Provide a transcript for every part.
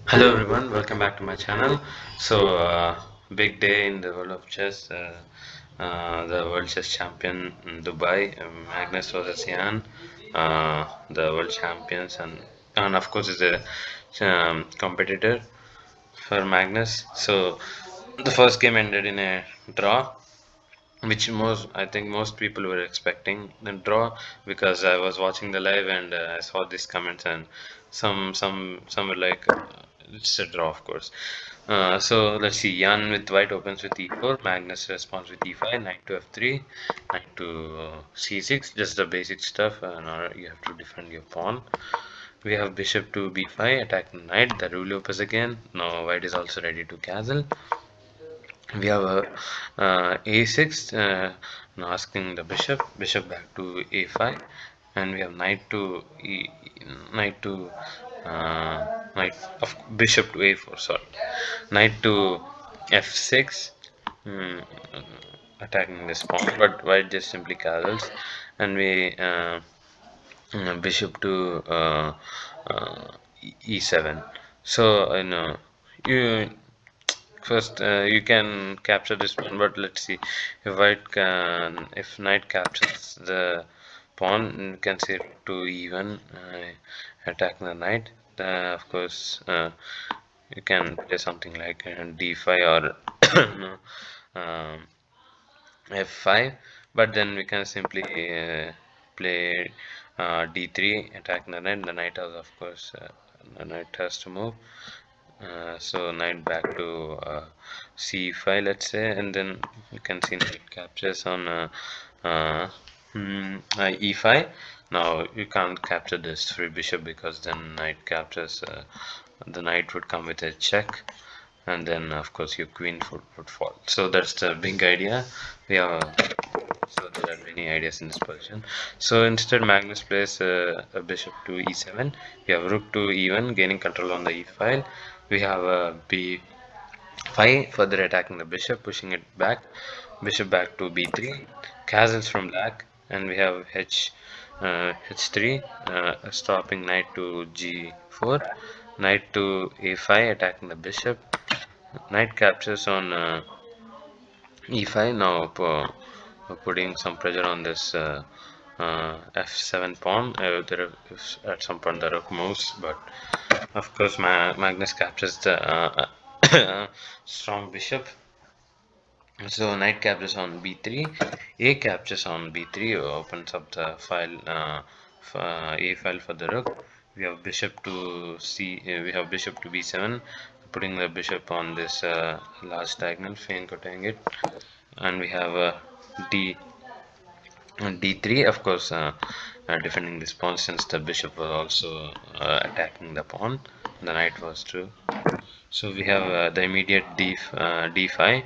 Hello everyone, welcome back to my channel. Big day in the world of chess. The world chess champion in Dubai, Magnus versus Jan, the world champions, and of course is a competitor for Magnus. So the first game ended in a draw, which I think most people were expecting the draw, because I was watching the live and I saw these comments, and some were like, it's a draw, of course. So let's see. Jan with white opens with e4. Magnus responds with e5, knight to f3, knight to c6. Just the basic stuff. Now you have to defend your pawn. We have bishop to b5, attack the knight. The rule opens again. Now white is also ready to castle. We have a a6, now asking the bishop back to a5, and we have knight to knight to knight of bishop to a4. Sorry, knight to f6, mm, attacking this pawn, but white just simply castles, and we bishop to e7. So you first, you can capture this one, but let's see if knight captures the pawn, you can say to e1, attack the knight. Of course, you can play something like d5 or no, um, f5, but then we can simply play d3, attack the knight. The knight has, of course, the knight has to move. So knight back to c5, let's say, and then you can see knight captures on uh, e5. Now you can't capture this free bishop, because then knight captures, the knight would come with a check, and then of course your queen would fall. So that's the big idea. We have so there are many ideas in this position. So instead, Magnus plays a bishop to e7. We have rook to e1, gaining control on the e file. We have a b5, further attacking the bishop, pushing it back. Bishop back to b3, castles from black, and we have h3, stopping knight to g4, knight to a5, attacking the bishop. Knight captures on e5. Now putting some pressure on this f7 pawn. At some point the rook moves, but of course Magnus captures the strong bishop. So knight captures on b3, a captures on b3, opens up the file, a file for the rook. We have bishop to we have bishop to b7, putting the bishop on this last diagonal, cutting it, and we have d d3, of course, defending this pawn, since the bishop was also attacking the pawn. The knight was true. So we have the immediate d5,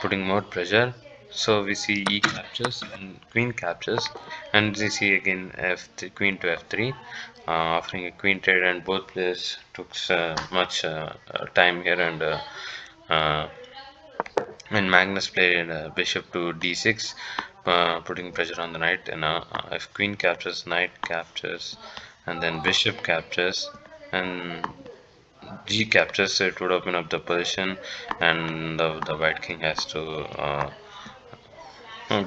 putting more pressure. So we see e captures and queen captures, and we see again queen to f3, offering a queen trade, and both players took much time here, uh, and Magnus played bishop to d6, putting pressure on the knight. And if queen captures, knight captures, and then bishop captures, and G captures, so it would open up the position, and the white king has to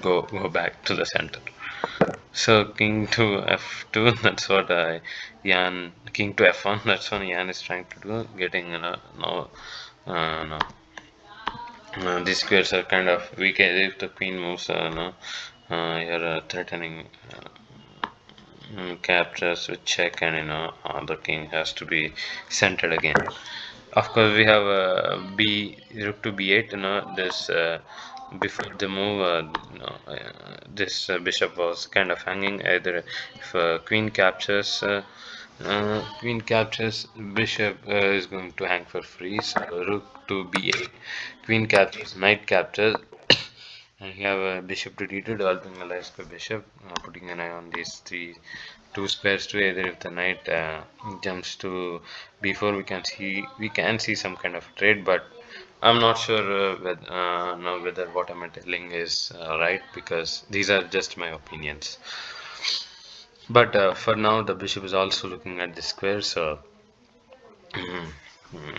go back to the center. So king to f2, that's what Jan, king to f1, that's what Jan is trying to do, getting no, no. These squares are kind of weak. If the queen moves, no, you're threatening captures with check, and the king has to be centered again. Of course, we have rook to b8. This before the move, this bishop was kind of hanging. Either if queen captures, bishop is going to hang for free. So rook to b8, queen captures, knight captures. And we have a bishop to d2, developing a light square bishop, putting an eye on these two squares to either. If the knight jumps to b4, we can see some kind of trade, but I'm not sure whether what I'm telling is right, because these are just my opinions. But for now, the bishop is also looking at the square, so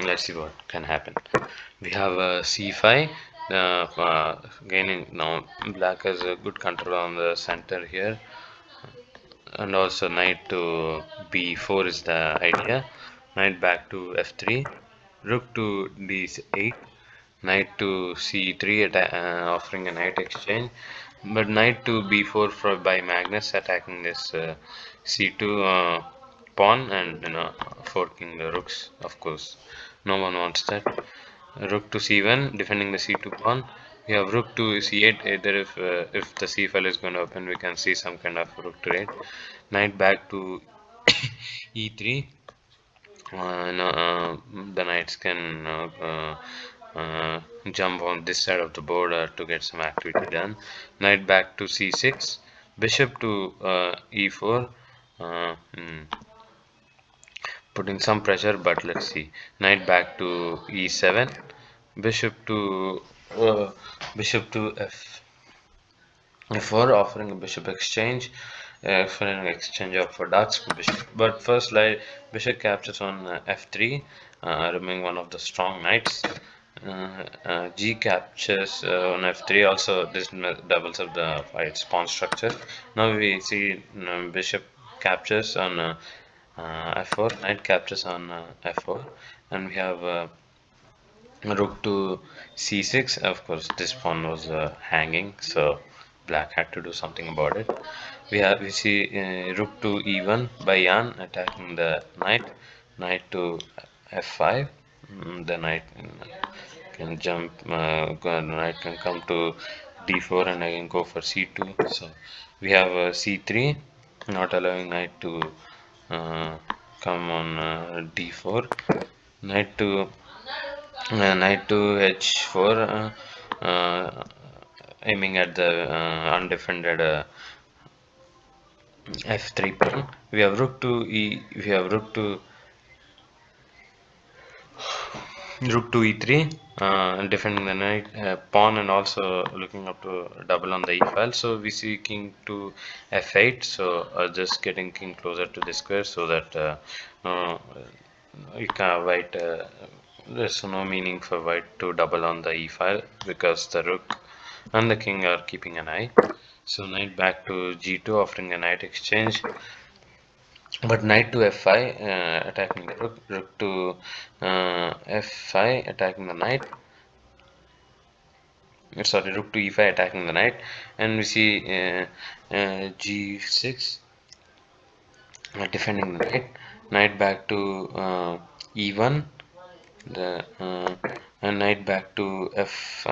Let's see what can happen. We have c5. Gaining now. Black has a good control on the center here, and also knight to b4 is the idea. Knight back to f3. Rook to d8. Knight to c3, offering a knight exchange, but knight to b4 by Magnus, attacking this c2 pawn, and forking the rooks. Of course, no one wants that. Rook to c1, defending the c2 pawn. We have rook to c8. Either if the c file is going to open, we can see some kind of rook trade. Knight back to e3. The knights can jump on this side of the board to get some activity done. Knight back to c6, bishop to e4, putting some pressure, but let's see. Knight back to e7, bishop to uh, bishop to f4, offering a bishop exchange, for an exchange of ducks for bishop. But first, like bishop captures on f3, removing one of the strong knights. G captures on f3. Also, this doubles up the its pawn structure. Now we see bishop captures on f4, knight captures on f4, and we have rook to c6. Of course, this pawn was hanging, so black had to do something about it. We see rook to e1 by Jan, attacking the knight. Knight to f5. The knight can jump. The knight can come to d4, and I can go for c2. So we have c3, not allowing knight to uh, come on d4. Knight to h4, aiming at the undefended f3 pawn. We have rook to e. We have rook to e3, defending the knight pawn, and also looking up to double on the e file. So we see king to f8. So just getting king closer to the square, so that uh, you can white. There's no meaning for white to double on the e file, because the rook and the king are keeping an eye. So knight back to g2, offering a knight exchange. But knight to f5, attacking the rook. Rook to f5, attacking the knight. Sorry, rook to e5, attacking the knight. And we see g6, defending the knight. Knight back to e1. The and knight back to f.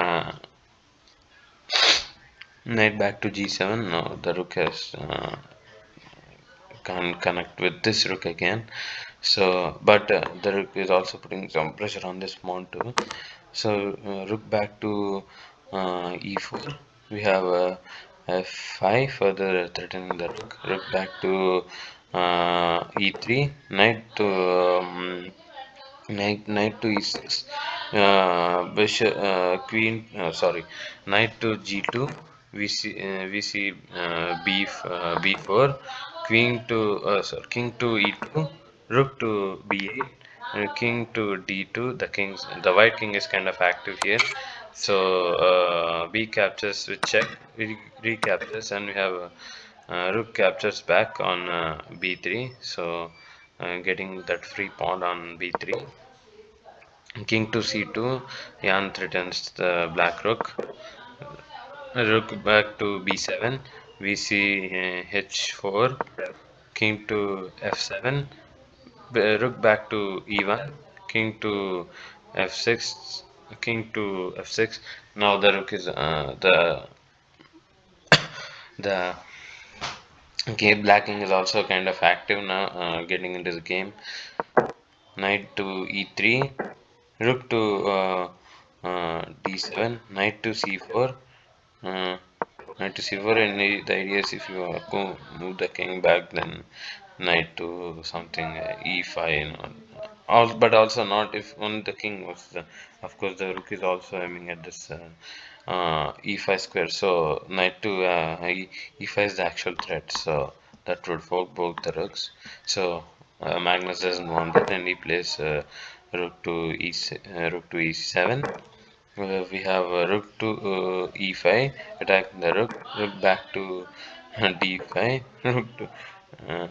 Knight back to g7. No, the rook has can connect with this rook again. So but the rook is also putting some pressure on this pawn too. So rook back to e4. We have f5, further threatening the rook back to e3. Knight to e6, bishop, queen, sorry, knight to g2. We see b4, queen to sorry, king to e2, rook to b8, king to d2. The white king is kind of active here. So b captures with check, recaptures, and we have rook captures back on b3. So getting that free pawn on b3. King to c2, Jan threatens the black rook. Rook back to b7. We see h4. King to f7. Rook back to e1. King to f6. King to f6. Now the rook is the game. Black king is also kind of active now, getting into the game. Knight to e3. Rook to d7. Knight to c4. uh, Knight to c4, and the idea is, if you go move the king back, then knight to something e5, but also not if only the king was of course the rook is also aiming at this e5 square. So knight to e5 is the actual threat, so that would fork both the rooks. So Magnus doesn't want that, and he plays rook to e7. We have rook to e5, attacking the rook back to d5, rook to uh,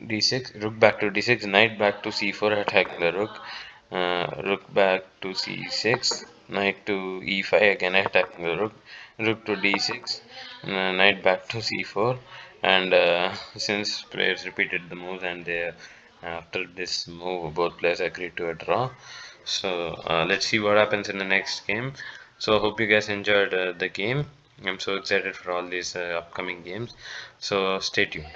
d6, rook back to d6, knight back to c4, attacking the rook, rook back to c6, knight to e5, again attacking the rook, rook to d6, knight back to c4, and since players repeated the moves and they after this move both players agreed to a draw. So let's see what happens in the next game. So hope you guys enjoyed the game. I'm so excited for all these upcoming games. So stay tuned.